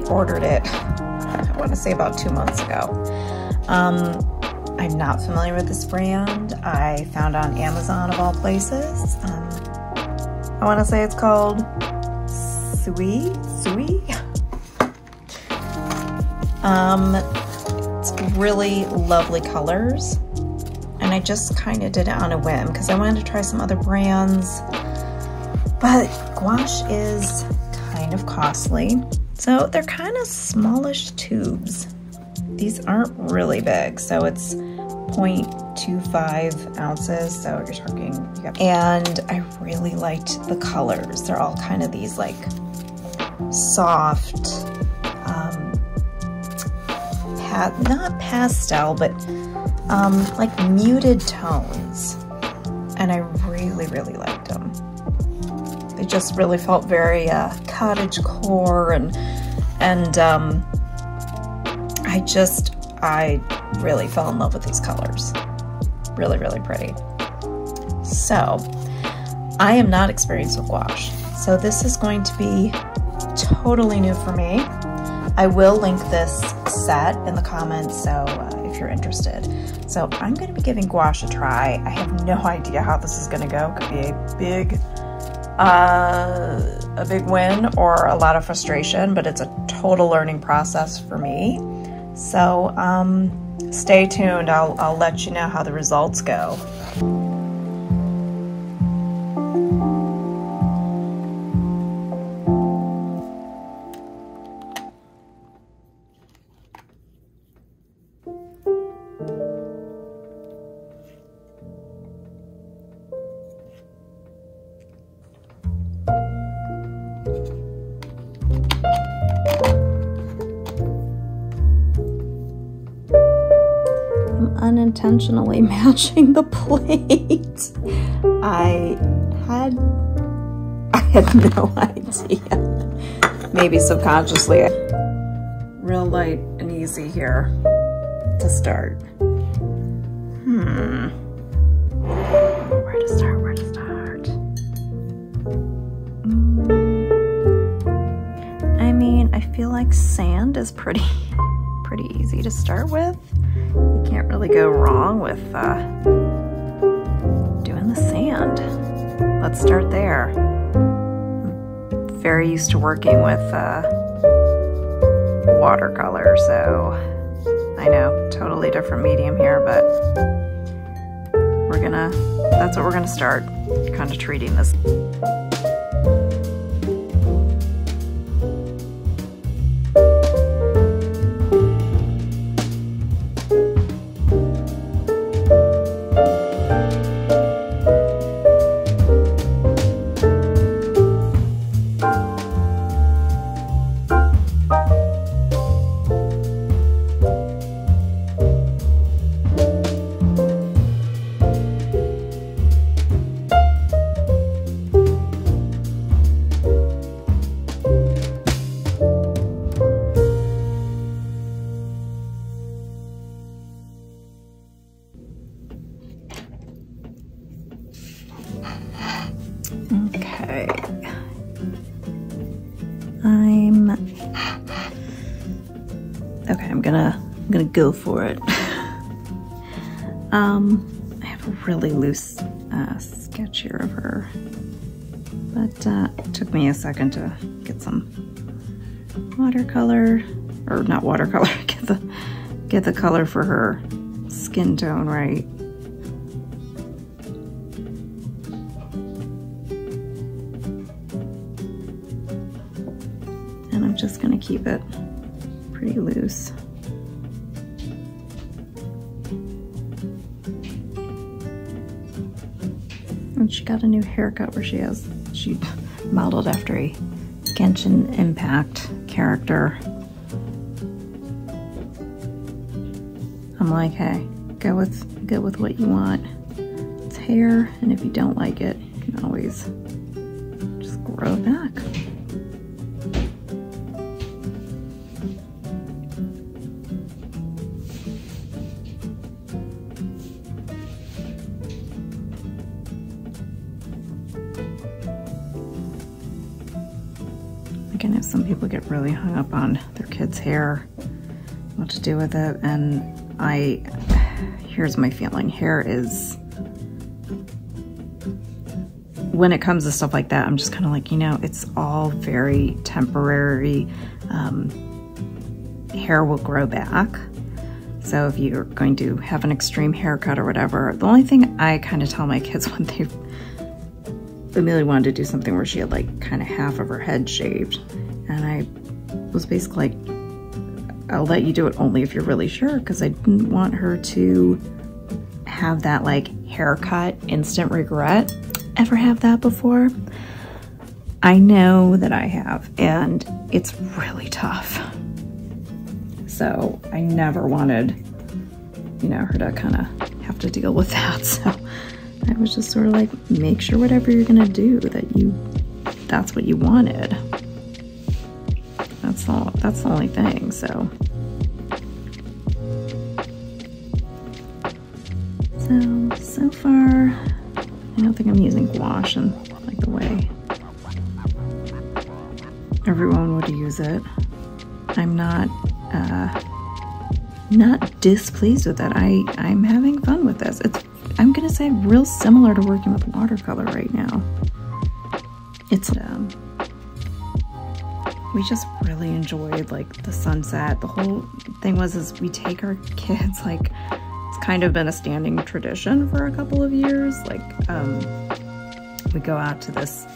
ordered it, I want to say about 2 months ago. I'm not familiar with this brand. I found on Amazon of all places. I want to say it's called Sui. It's really lovely colors, and I just kind of did it on a whim because I wanted to try some other brands, but gouache is kind of costly, so they're kind of smallish tubes. These aren't really big, so it's 0.25 ounces, so you're talking, and I really liked the colors. They're all kind of these like soft, not pastel, but like muted tones, and I really liked them. They just really felt very cottage core, and I really fell in love with these colors. Really pretty. So I am not experienced with gouache, so this is going to be totally new for me. I will link this set in the comments, so if you're interested. So I'm going to be giving gouache a try. I have no idea how this is going to go. Could be a big win or a lot of frustration, but it's a total learning process for me. So stay tuned. I'll let you know how the results go. Unintentionally matching the plate. I had no idea. Maybe subconsciously. Real light and easy here to start. Where to start? I mean, I feel like sand is pretty easy to start with. You can't really go wrong with doing the sand. Let's start there. I'm very used to working with watercolor, so I know, totally different medium here, but we're gonna that's what we're gonna start kind of treating this. Okay, I'm gonna go for it. I have a really loose sketch here of her, but it took me a second to get some watercolor, or not watercolor, get the color for her skin tone right. And I'm just gonna keep it pretty loose. And she got a new haircut where she modeled after a Genshin Impact character. I'm like, hey, go with what you want. It's hair, and if you don't like it, you can always just grow it back. I know some people get really hung up on their kids' hair, what to do with it, and here's my feeling. Hair is, when it comes to stuff like that, I'm just kind of like, you know, it's all very temporary. Hair will grow back. So if you're going to have an extreme haircut or whatever, the only thing I kind of tell my kids when Amelia wanted to do something where she had like kind of half of her head shaved, and I was basically like, I'll let you do it only if you're really sure, because I didn't want her to have that like haircut instant regret. Ever have that before? I know that I have, and it's really tough. So I never wanted, you know, her to kind of have to deal with that. So I was just sort of like, make sure whatever you're gonna do that's what you wanted. That's the only thing. So far, I don't think I'm using gouache in like the way everyone would use it. I'm not displeased with it. I'm having fun with this. I'm gonna say real similar to working with watercolor right now. It's we just really enjoyed like the sunset. The whole thing is we take our kids, like, it's kind of been a standing tradition for a couple of years. Like we go out to this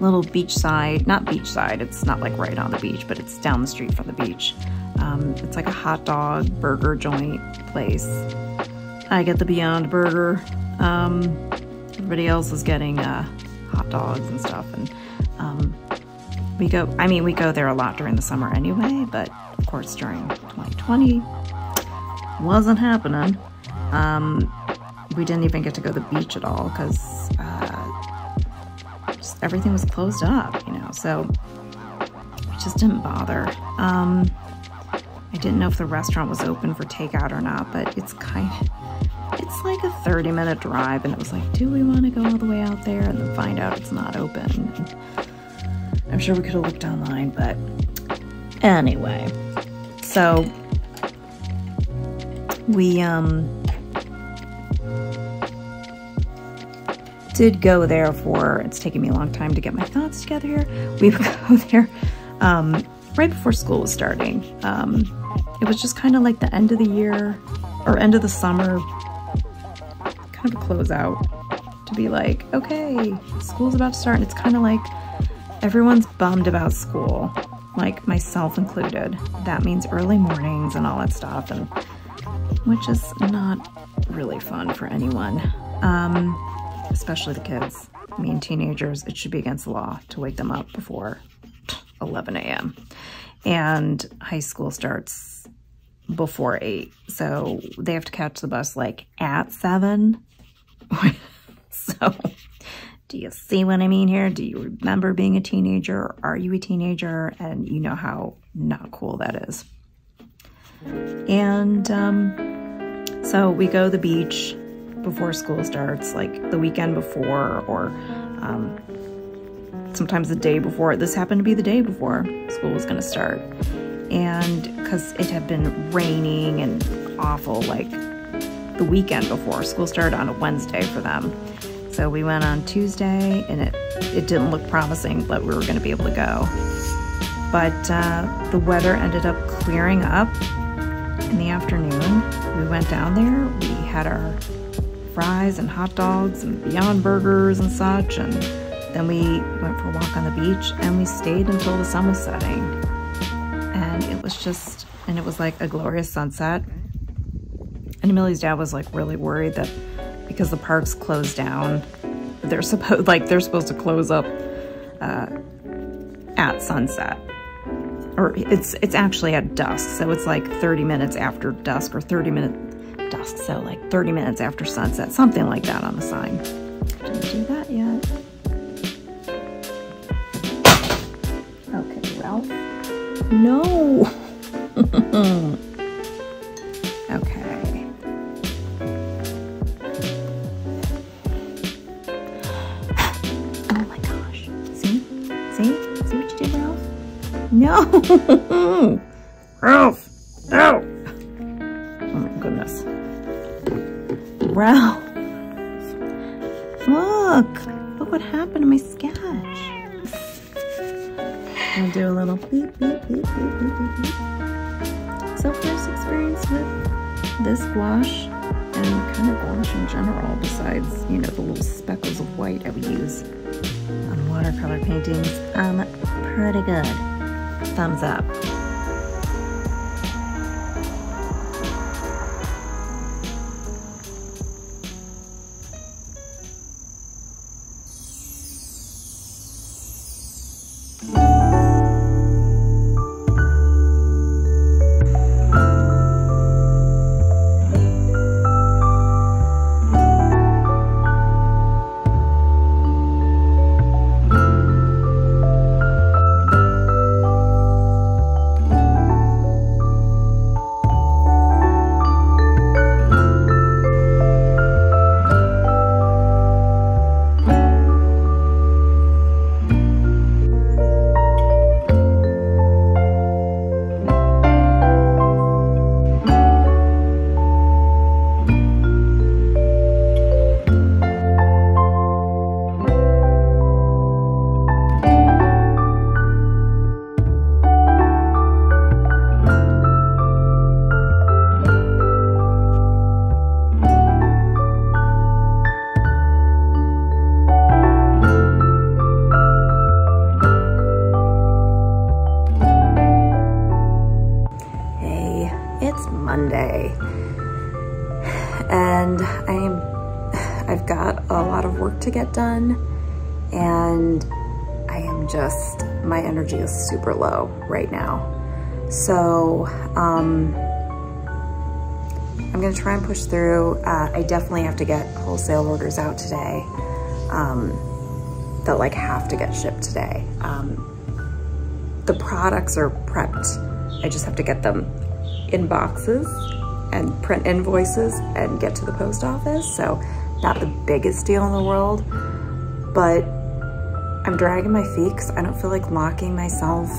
little beachside, not beachside, it's not like right on the beach, but it's down the street from the beach. It's like a hot dog burger joint place. I get the Beyond Burger. Everybody else is getting hot dogs and stuff, and we go there a lot during the summer anyway, but of course during 2020 wasn't happening. We didn't even get to go to the beach at all because just everything was closed up, you know, so we just didn't bother. I didn't know if the restaurant was open for takeout or not, but it's like a 30-minute drive, and it was like, do we want to go all the way out there and then find out it's not open? And I'm sure we could have looked online, but anyway, so we did go there for, it's taken me a long time to get my thoughts together here. We would go there right before school was starting. It was just kind of like the end of the year, or end of the summer, kind of a closeout to be like, okay, school's about to start. And it's kind of like everyone's bummed about school, like myself included. That means early mornings and all that stuff, and which is not really fun for anyone, especially the kids. I mean, teenagers, it should be against the law to wake them up before 11 a.m. And high school starts before 8. So they have to catch the bus like at 7. So do you see what I mean here? Do you remember being a teenager? Are you a teenager? And you know how not cool that is. And so we go to the beach before school starts, like the weekend before, or sometimes the day before. This happened to be the day before school was going to start. And because it had been raining and awful, like the weekend before. School started on a Wednesday for them. So we went on Tuesday, and it didn't look promising that we were going to be able to go. But the weather ended up clearing up in the afternoon. We went down there. We had our fries and hot dogs and Beyond Burgers and such, and then we went for a walk on the beach, and we stayed until the sun was setting. And it was like a glorious sunset. And Amelia's dad was like really worried that because the park's closed down, they're supposed to close up at sunset. Or it's actually at dusk, so it's like 30 minutes after dusk, or 30 minutes dusk, so like 30 minutes after sunset, something like that on the sign. Didn't do that yet. Okay, Ralph. No. Okay. Oh my gosh. See what you did, Ralph? No. Ralph, no. Oh my goodness. Ralph, look what happened to my sketch. I'll do a little beep, beep, beep, beep, beep, beep, beep. So first experience with this gouache, and kind of gouache in general, besides, you know, the little speckles of white I would use on watercolor paintings. Pretty good. Thumbs up. Monday, and I've got a lot of work to get done, and my energy is super low right now. So I'm gonna try and push through. I definitely have to get wholesale orders out today that like have to get shipped today. The products are prepped. I just have to get them in boxes and print invoices and get to the post office. So not the biggest deal in the world, but I'm dragging my feet because I don't feel like locking myself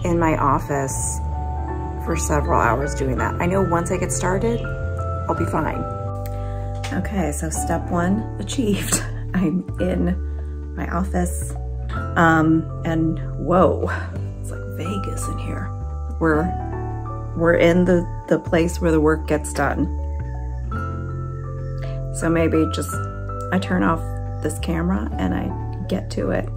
in my office for several hours doing that. I know once I get started, I'll be fine. Okay, so step one achieved. I'm in my office, and whoa, it's like Vegas in here. We're in the place where the work gets done. So maybe just I turn off this camera and I get to it.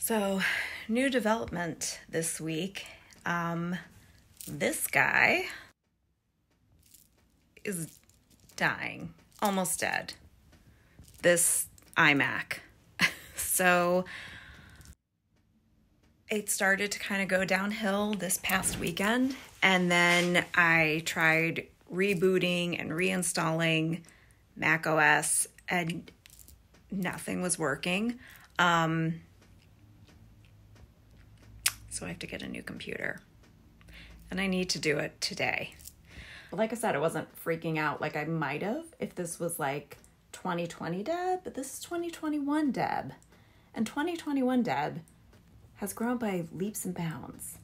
So, new development this week. This guy is dying, almost dead. This iMac. So, it started to kind of go downhill this past weekend, and then I tried rebooting and reinstalling Mac OS, and nothing was working. So I have to get a new computer, and I need to do it today. But like I said, I wasn't freaking out like I might have if this was like 2020 Deb, but this is 2021 Deb. And 2021 Deb has grown by leaps and bounds.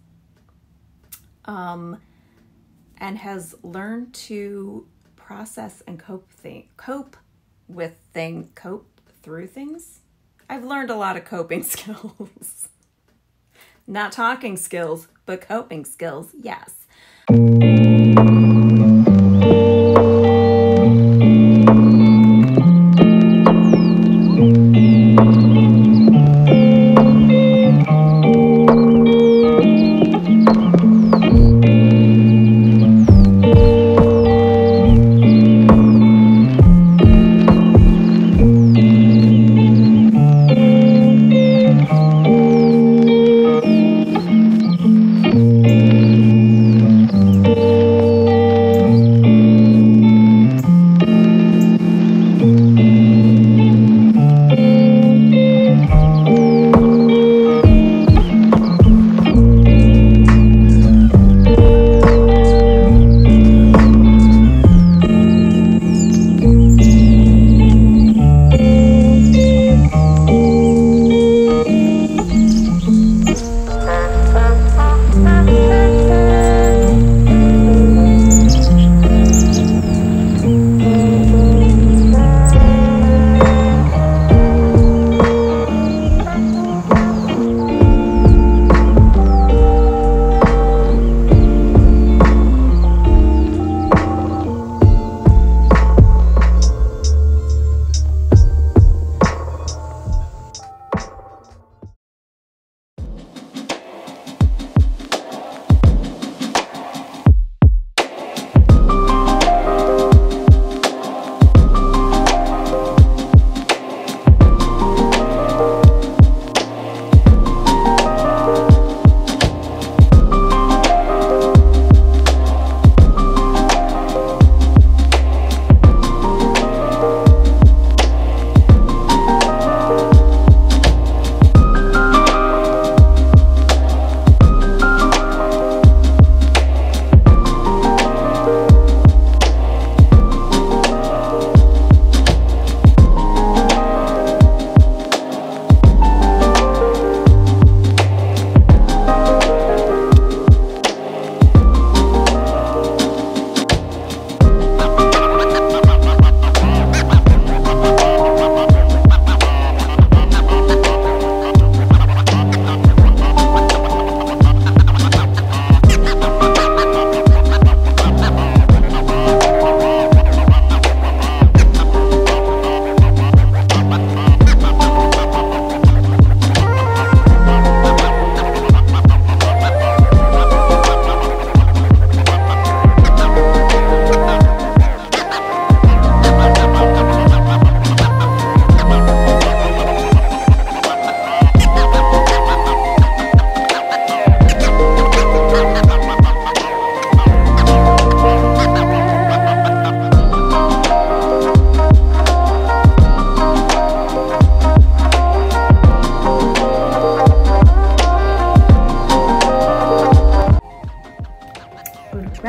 And has learned to process and cope through things. I've learned a lot of coping skills. Not talking skills, but coping skills, yes.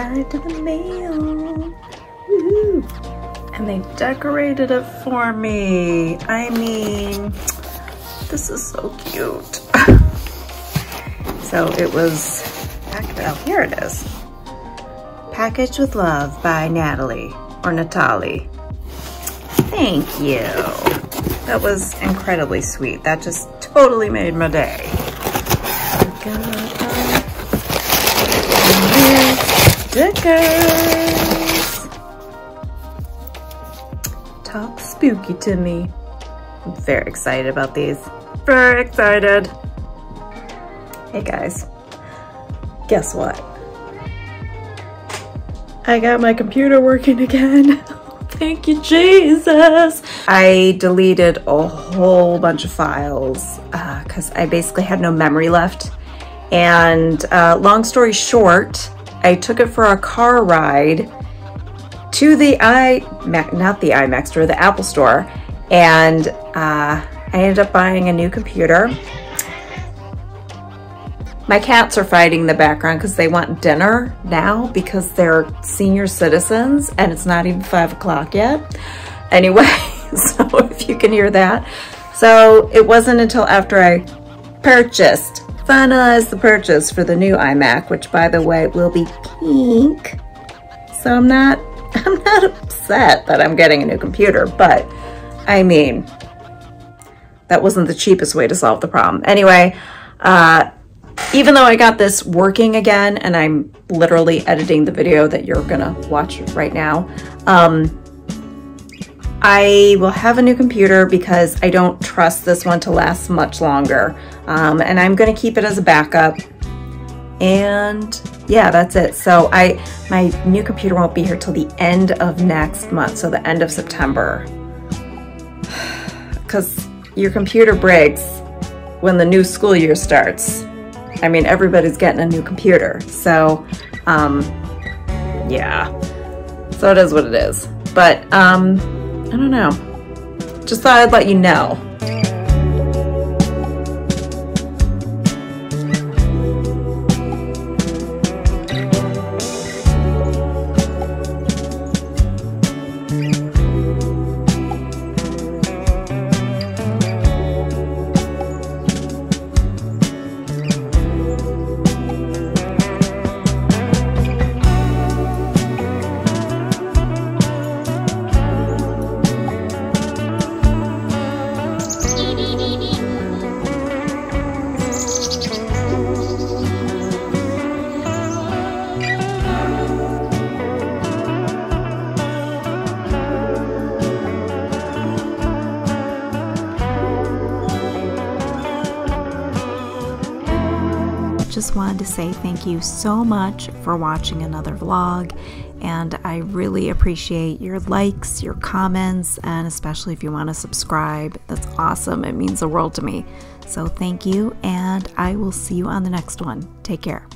right to the mail. Woohoo! And they decorated it for me. I mean, this is so cute. So it was, oh, here it is. Packaged with Love by Natalie, or Natalie. Thank you. That was incredibly sweet. That just totally made my day. Stickers. Talk spooky to me. I'm very excited about these. Very excited. Hey guys, guess what? I got my computer working again. Thank you, Jesus. I deleted a whole bunch of files because I basically had no memory left. And long story short, I took it for a car ride to the iMac, not the iMac store, the Apple store. And I ended up buying a new computer. My cats are fighting in the background because they want dinner now because they're senior citizens and it's not even 5 o'clock yet. Anyway, so if you can hear that. So it wasn't until after I finalized the purchase for the new iMac, which by the way will be pink. So I'm not upset that I'm getting a new computer, but I mean, that wasn't the cheapest way to solve the problem. Anyway, even though I got this working again, and I'm literally editing the video that you're gonna watch right now, I will have a new computer because I don't trust this one to last much longer. And I'm gonna keep it as a backup. And yeah, that's it. So my new computer won't be here till the end of next month, so the end of September. Because your computer breaks when the new school year starts. I mean, everybody's getting a new computer. So, yeah. So it is what it is. But, I don't know. Just thought I'd let you know. Just wanted to say thank you so much for watching another vlog, and I really appreciate your likes, your comments, and especially if you want to subscribe. That's awesome. It means the world to me. So thank you, and I will see you on the next one. Take care.